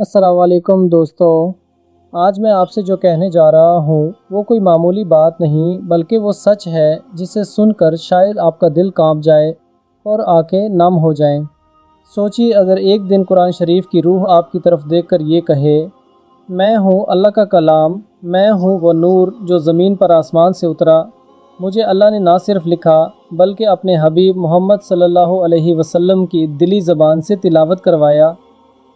अस्सलाम वालेकुम दोस्तों। आज मैं आपसे जो कहने जा रहा हूँ वो कोई मामूली बात नहीं बल्कि वो सच है जिसे सुनकर शायद आपका दिल कांप जाए और आंखें नम हो जाएं। सोचिए अगर एक दिन कुरान शरीफ की रूह आपकी तरफ देखकर ये कहे, मैं हूँ अल्लाह का कलाम, मैं हूँ वो नूर जो ज़मीन पर आसमान से उतरा। मुझे अल्लाह ने ना सिर्फ लिखा बल्कि अपने हबीब मोहम्मद सल्लल्लाहु अलैहि वसल्लम की दिली ज़बान से तिलावत करवाया।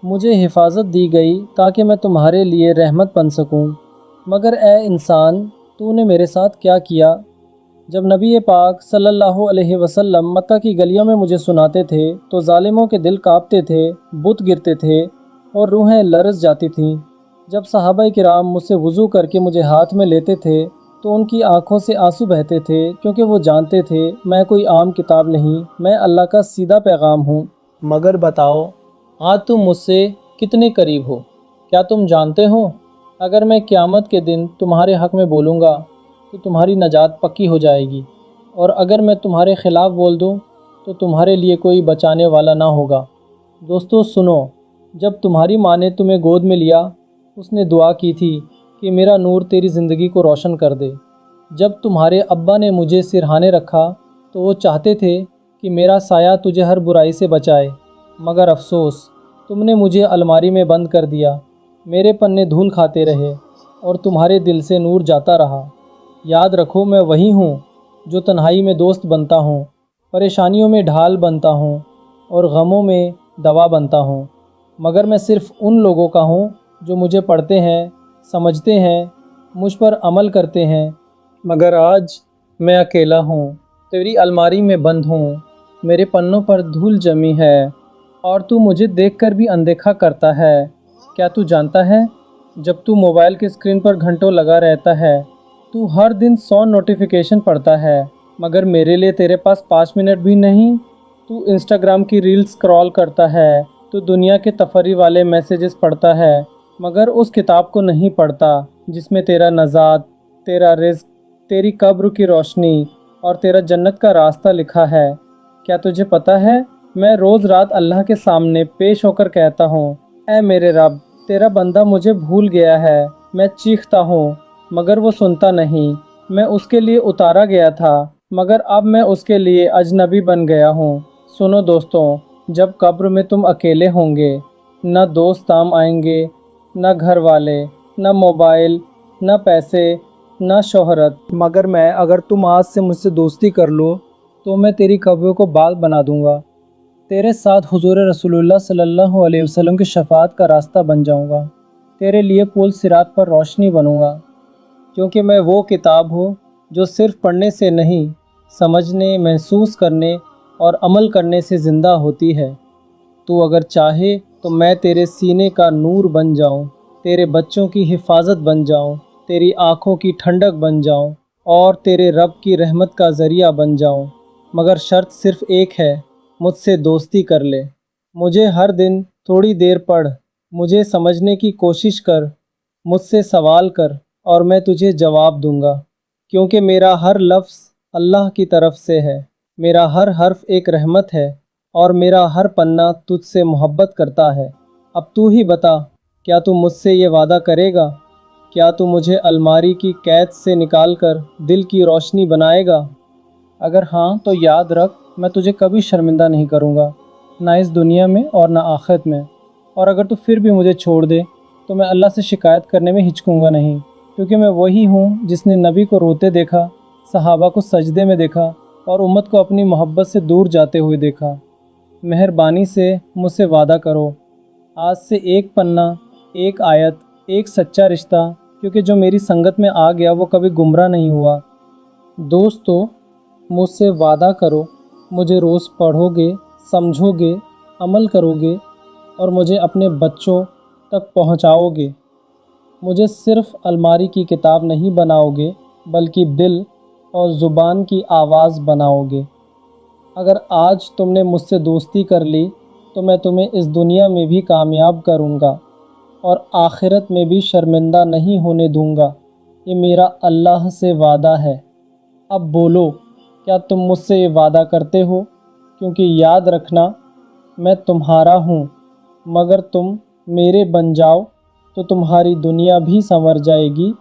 मुझे हिफाजत दी गई ताकि मैं तुम्हारे लिए रहमत बन सकूं। मगर ए इंसान, तूने मेरे साथ क्या किया? जब नबी पाक सल्लल्लाहु अलैहि वसल्लम मक्का की गलियों में मुझे सुनाते थे तो जालिमों के दिल कांपते थे, बुत गिरते थे और रूहें लरज़ जाती थीं। जब सहाबा किराम मुझसे वज़ू करके मुझे हाथ में लेते थे तो उनकी आंखों से आंसू बहते थे, क्योंकि वो जानते थे मैं कोई आम किताब नहीं, मैं अल्लाह का सीधा पैगाम हूँ। मगर बताओ, आज तुम मुझसे कितने करीब हो? क्या तुम जानते हो, अगर मैं क़यामत के दिन तुम्हारे हक़ में बोलूँगा तो तुम्हारी नजात पक्की हो जाएगी, और अगर मैं तुम्हारे ख़िलाफ़ बोल दूँ तो तुम्हारे लिए कोई बचाने वाला ना होगा। दोस्तों सुनो, जब तुम्हारी माँ ने तुम्हें गोद में लिया, उसने दुआ की थी कि मेरा नूर तेरी ज़िंदगी को रोशन कर दे। जब तुम्हारे अब्बा ने मुझे सिरहाने रखा तो वो चाहते थे कि मेरा साया तुझे हर बुराई से बचाए, मगर अफसोस, तुमने मुझे अलमारी में बंद कर दिया। मेरे पन्ने धूल खाते रहे और तुम्हारे दिल से नूर जाता रहा। याद रखो, मैं वही हूँ जो तन्हाई में दोस्त बनता हूँ, परेशानियों में ढाल बनता हूँ और गमों में दवा बनता हूँ। मगर मैं सिर्फ़ उन लोगों का हूँ जो मुझे पढ़ते हैं, समझते हैं, मुझ पर अमल करते हैं। मगर आज मैं अकेला हूँ, तेरी अलमारी में बंद हूँ, मेरे पन्नों पर धूल जमी है और तू मुझे देखकर भी अनदेखा करता है। क्या तू जानता है, जब तू मोबाइल की स्क्रीन पर घंटों लगा रहता है, तू हर दिन 100 नोटिफिकेशन पढ़ता है, मगर मेरे लिए तेरे पास 5 मिनट भी नहीं। तू इंस्टाग्राम की रील्स स्क्रॉल करता है, तू दुनिया के तफरी वाले मैसेजेस पढ़ता है, मगर उस किताब को नहीं पढ़ता जिसमें तेरा नजात, तेरा रिज़्क, तेरी कब्र की रोशनी और तेरा जन्नत का रास्ता लिखा है। क्या तुझे पता है, मैं रोज़ रात अल्लाह के सामने पेश होकर कहता हूँ, ऐ मेरे रब, तेरा बंदा मुझे भूल गया है। मैं चीखता हूँ मगर वो सुनता नहीं। मैं उसके लिए उतारा गया था मगर अब मैं उसके लिए अजनबी बन गया हूँ। सुनो दोस्तों, जब कब्र में तुम अकेले होंगे, न दोस्त काम आएंगे, न घर वाले, न मोबाइल, न पैसे, न शोहरत, मगर मैं, अगर तुम आज से मुझसे दोस्ती कर लो तो मैं तेरी कब्र को बाल बना दूंगा। तेरे साथ हुजूर रसूलुल्लाह सल्लल्लाहु अलैहि वसल्लम की शफाअत का रास्ता बन जाऊंगा। तेरे लिए पुल सिरात पर रोशनी बनूंगा, क्योंकि मैं वो किताब हूँ जो सिर्फ़ पढ़ने से नहीं, समझने, महसूस करने और अमल करने से ज़िंदा होती है। तू अगर चाहे तो मैं तेरे सीने का नूर बन जाऊँ, तेरे बच्चों की हिफाजत बन जाऊँ, तेरी आँखों की ठंडक बन जाऊँ और तेरे रब की रहमत का ज़रिया बन जाऊँ। मगर शर्त सिर्फ़ एक है, मुझसे दोस्ती कर ले। मुझे हर दिन थोड़ी देर पढ़, मुझे समझने की कोशिश कर, मुझसे सवाल कर और मैं तुझे जवाब दूंगा, क्योंकि मेरा हर लफ्ज़ अल्लाह की तरफ से है, मेरा हर हर्फ एक रहमत है और मेरा हर पन्ना तुझसे मोहब्बत करता है। अब तू ही बता, क्या तू मुझसे ये वादा करेगा? क्या तू मुझे अलमारी की कैद से निकाल कर दिल की रोशनी बनाएगा? अगर हाँ तो याद रख, मैं तुझे कभी शर्मिंदा नहीं करूँगा, ना इस दुनिया में और ना आखिरत में। और अगर तू फिर भी मुझे छोड़ दे तो मैं अल्लाह से शिकायत करने में हिचकूँगा नहीं, क्योंकि मैं वही हूँ जिसने नबी को रोते देखा, सहाबा को सजदे में देखा और उम्मत को अपनी मोहब्बत से दूर जाते हुए देखा। मेहरबानी से मुझसे वादा करो, आज से एक पन्ना, एक आयत, एक सच्चा रिश्ता, क्योंकि जो मेरी संगत में आ गया वो कभी गुमराह नहीं हुआ। दोस्तों, मुझसे वादा करो, मुझे रोज़ पढ़ोगे, समझोगे, अमल करोगे और मुझे अपने बच्चों तक पहुंचाओगे। मुझे सिर्फ़ अलमारी की किताब नहीं बनाओगे, बल्कि दिल और ज़ुबान की आवाज़ बनाओगे। अगर आज तुमने मुझसे दोस्ती कर ली तो मैं तुम्हें इस दुनिया में भी कामयाब करूँगा और आखिरत में भी शर्मिंदा नहीं होने दूँगा। ये मेरा अल्लाह से वादा है। अब बोलो, क्या तुम मुझसे ये वादा करते हो? क्योंकि याद रखना, मैं तुम्हारा हूँ, मगर तुम میرے بن جاؤ تو تمہاری دنیا بھی سنور جائے گی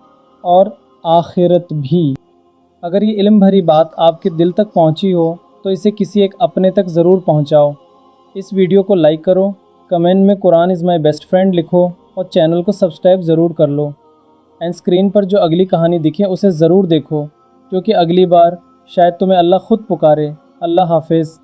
اور آخرت بھی۔ اگر یہ علم بھری بات آپ کے دل تک پہنچی ہو تو اسے کسی ایک اپنے تک ضرور پہنچاؤ۔ اس ویڈیو کو لائک کرو، کمنٹ میں قرآن از مائی بیسٹ فرینڈ لکھو اور چینل کو سبسکرائب ضرور کر لو۔ اینڈ اسکرین پر جو اگلی کہانی دکھے اسے ضرور دیکھو، کیونکہ اگلی بار شاید تمہیں اللہ خود پکارے۔ اللہ حافظ۔